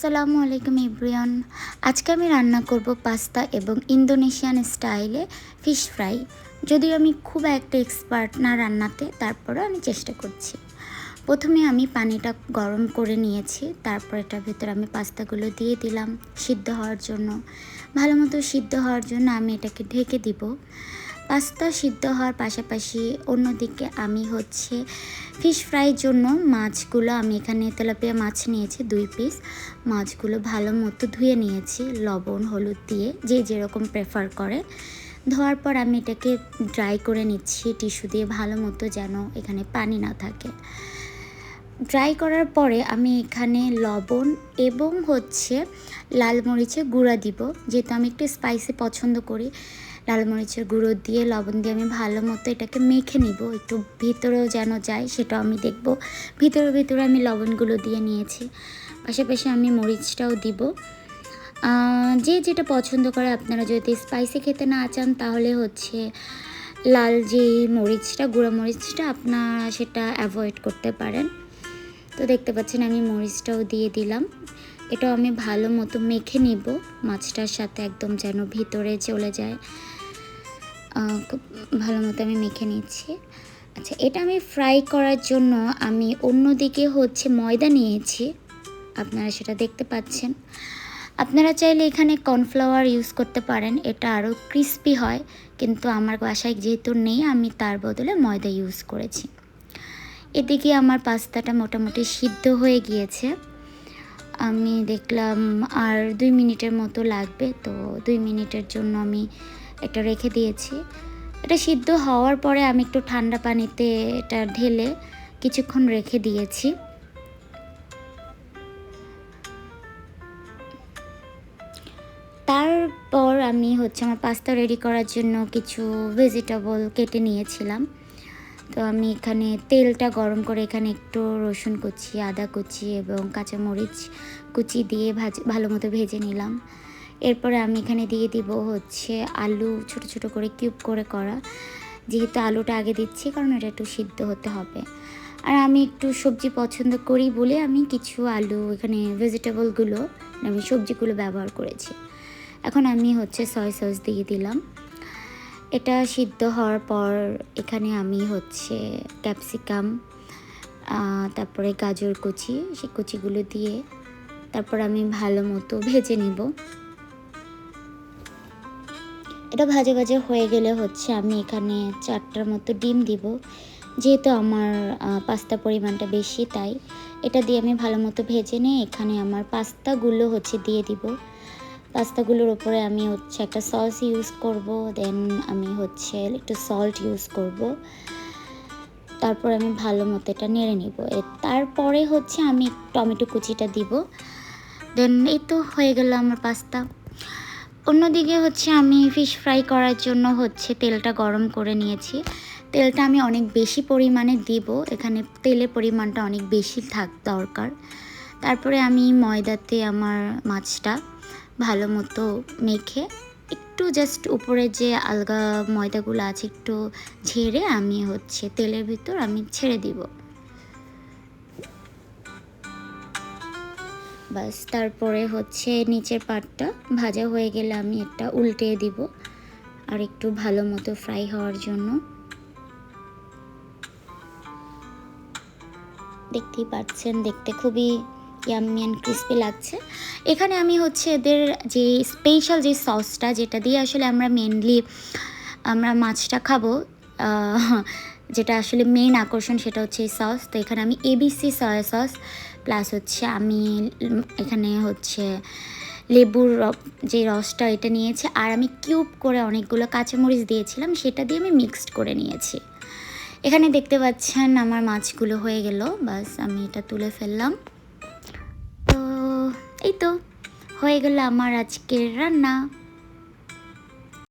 আসসালামু আলাইকুম এভরিওয়ান। আজকে আমি রান্না করব পাস্তা এবং ইন্দোনেশিয়ান স্টাইলে ফিশ ফ্রাই। যদিও আমি খুব একটা এক্সপার্ট না রান্নাতে, তারপরেও আমি চেষ্টা করছি। প্রথমে আমি পানিটা গরম করে নিয়েছি, তারপর এটার ভিতরে আমি পাস্তাগুলো দিয়ে দিলাম সিদ্ধ হওয়ার জন্য। ভালো মতো সিদ্ধ হওয়ার জন্য আমি এটাকে ঢেকে দিব। পাস্তা সিদ্ধ হওয়ার পাশাপাশি অন্যদিকে আমি ফিশ ফ্রাইয়ের জন্য মাছগুলো আমি এখানে তেলাপিয়া মাছ নিয়েছি 2 পিস। মাছগুলো ভালো মতো ধুয়ে নিয়েছি লবণ হলুদ দিয়ে, যে যেরকম প্রেফার করে। ধোয়ার পর আমি এটাকে ড্রাই করে নিচ্ছি টিস্যু দিয়ে ভালো মতো, যেন এখানে পানি না থাকে। ড্রাই করার পরে আমি এখানে লবণ এবং লাল মরিচের গুঁড়া দিব, যেহেতু আমি একটু স্পাইসি পছন্দ করি। লাল মরিচের গুঁড়ো দিয়ে লবণ দিয়ে আমি ভালো মতো এটাকে মেখে নিব, একটু ভিতরেও যেন যায় সেটাও আমি দেখব। ভিতরে আমি লবণগুলো দিয়ে নিয়েছি, পাশাপাশি আমি মরিচটাও দিব। যে যেটা পছন্দ করে, আপনারা যদি স্পাইসি খেতে না চান তাহলে লাল যে মরিচটা গুঁড়ো মরিচটা আপনারা সেটা অ্যাভয়েড করতে পারেন। তো দেখতে পাচ্ছেন আমি মরিচটাও দিয়ে দিলাম। এটাও আমি ভালো মতো মেখে নিব মাছটার সাথে, একদম যেন ভিতরে চলে যায়। খুব ভালো মতো আমি মেখে নিচ্ছি। আচ্ছা, এটা আমি ফ্রাই করার জন্য আমি অন্যদিকে ময়দা নিয়েছি, আপনারা সেটা দেখতে পাচ্ছেন। আপনারা চাইলে এখানে কর্নফ্লাওয়ার ইউজ করতে পারেন, এটা আরও ক্রিস্পি হয়, কিন্তু আমার বাসায় যেহেতু নেই আমি তার বদলে ময়দা ইউজ করেছি। এদিকে আমার পাস্তাটা মোটামুটি সিদ্ধ হয়ে গিয়েছে। আমি দেখলাম আর 2 মিনিটের মতো লাগবে, তো 2 মিনিটের জন্য আমি এটা রেখে দিয়েছি। এটা সিদ্ধ হওয়ার পরে আমি একটু ঠান্ডা পানিতে এটা ঢেলে কিছুক্ষণ রেখে দিয়েছি। তারপর আমি আমার পাস্তা রেডি করার জন্য কিছু ভেজিটেবল কেটে নিয়েছিলাম। তো আমি এখানে তেলটা গরম করে এখানে একটু রসুন কুচি, আদা কুচি এবং কাঁচামরিচ কুচি দিয়ে ভালো মতো ভেজে নিলাম। এরপরে আমি এখানে দিয়ে দিব আলু, ছোট ছোট করে কিউব করে করা। যেহেতু আলুটা আগে দিচ্ছি কারণ এটা একটু সিদ্ধ হতে হবে, আর আমি একটু সবজি পছন্দ করি বলে আমি কিছু আলু এখানে ভেজিটেবলগুলো আমি সবজিগুলো ব্যবহার করেছি। এখন আমি সয়া সস দিয়ে দিলাম। এটা সিদ্ধ হওয়ার পর এখানে আমি ক্যাপসিকাম, তারপরে গাজর কুচি, সেই কুচিগুলো দিয়ে তারপর আমি ভালো মতো ভেজে নিব। এটা ভাজা ভাজা হয়ে গেলে আমি এখানে 4টার মতো ডিম দিব, যেহেতু আমার পাস্তা পরিমাণটা বেশি, তাই এটা দিয়ে আমি ভালো মতো ভেজে নিয়ে এখানে আমার পাস্তাগুলো দিয়ে দিব। পাস্তাগুলোর উপরে আমি একটা সস ইউজ করব, দেন আমি একটু সল্ট ইউজ করব। তারপর আমি ভালো মতো এটা নেড়ে নিব। তারপরে আমি টমেটো কুচিটা দিব, দেন এই তো হয়ে গেল আমার পাস্তা। অন্যদিকে আমি ফিশ ফ্রাই করার জন্য তেলটা গরম করে নিয়েছি। তেলটা আমি অনেক বেশি পরিমাণে দিব, এখানে তেলের পরিমাণটা অনেক বেশি দরকার। তারপরে আমি ময়দাতে আমার মাছটা ভালো মতো মেখে একটু জাস্ট উপরে যে আলগা ময়দাগুলো আছে একটু ঝেড়ে আমি তেলের ভিতর আমি ছেড়ে দিব। বাস, তারপরে নিচের পাটটা ভাজা হয়ে গেলে আমি এটা উল্টে দিব আর একটু ভালো মতো ফ্রাই হওয়ার জন্য। দেখতেই পাচ্ছেন, দেখতে খুবই ইয়াম্মি অ্যান্ড ক্রিস্পি লাগছে। এখানে আমি এদের যে স্পেশাল যে সসটা, যেটা দিয়ে আসলে আমরা মাছটা খাবো, যেটা আসলে মেইন আকর্ষণ, সেটা এই সস। তো এখানে আমি ABC সয়া সস প্লাস আমি এখানে লেবুর যে রসটা এটা নিয়েছি, আর আমি কিউব করে অনেকগুলো কাঁচামরিচ দিয়েছিলাম, সেটা দিয়ে আমি মিক্সড করে নিয়েছি। এখানে দেখতে পাচ্ছেন আমার মাছগুলো হয়ে গেল, বাস আমি এটা তুলে ফেললাম। তো এই তো হয়ে গেল আমার আজকের রান্না।